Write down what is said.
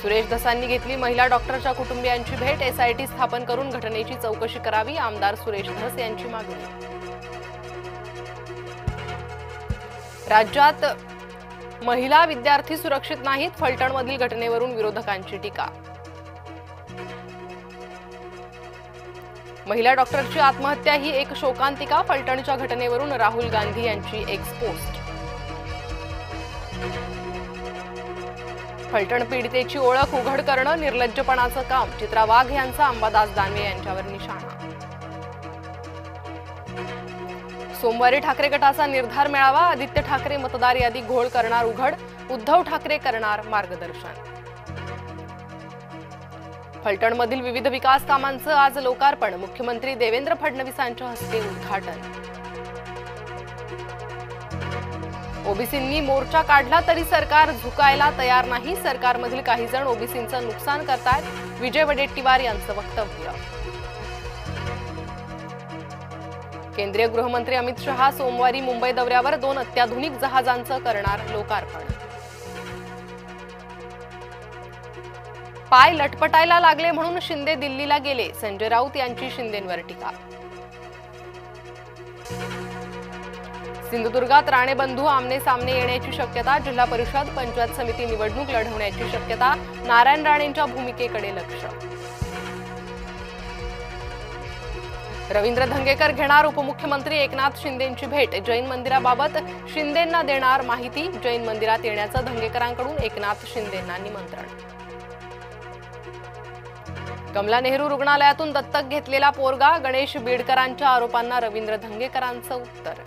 सुरेश धसांनी घेतली महिला डॉक्टरच्या कुटुंबियांची भेट। एसआयटी स्थापन करून घटनेची चौकशी करावी, आमदार सुरेश धस यांची मागणी। राज्यात महिला विद्यार्थी सुरक्षित नाहीत, फलटणमधील घटनेवरून विरोधकांची टीका। महिला डॉक्टरची आत्महत्या ही एक शोकांतिका, फलटणच्या घटनेवरून राहुल गांधी यांची एक्स पोस्ट। फलटण पीडितेची ओळख उघड करणं निर्लज्जपणाचं काम, चित्रा वाघ यांचा अंबादास दानवे यांच्यावर निशाणा। सोमवारी ठाकरे गटाचा निर्धार मेळावा, आदित्य ठाकरे मतदार यादी घोळ करणार उघड, उद्धव ठाकरे करणार मार्गदर्शन। फलटणमधील विविध विकास कामांचं आज लोकार्पण, मुख्यमंत्री देवेंद्र फडणवीसांच्या हस्ते उद्घाटन। ओबीसींनी मोर्चा काढला तरी सरकार झुकायला तयार नाही, सरकारमधील काही जण ओबीसींचं नुकसान करतायत, विजय वडेट्टीवार यांचं वक्तव्य। केंद्रीय गृहमंत्री अमित शहा सोमवारी मुंबई दौऱ्यावर, 2 अत्याधुनिक जहाजांचं करणार लोकार्पण। पाय लटपटायला लागले म्हणून शिंदे दिल्लीला गेले, संजय राऊत यांची शिंदेंवर टीका। सिंधुदुर्गात राणे बंधू आमने सामने येण्याची शक्यता, जिल्हा परिषद पंचायत समिती निवडणूक लढवण्याची शक्यता, नारायण राणेंच्या भूमिकेकडे लक्ष। रवींद्र धंगेकर घेणार उपमुख्यमंत्री एकनाथ शिंदेंची भेट, जैन मंदिराबाबत शिंदेंना देणार माहिती, जैन मंदिरात येण्याचं धंगेकरांकडून एकनाथ शिंदेंना निमंत्रण। कमला नेहरू रुग्णालयातून दत्तक घेतलेला पोरगा, गणेश बीडकरांच्या आरोपांना रवींद्र धंगेकरांचं उत्तर।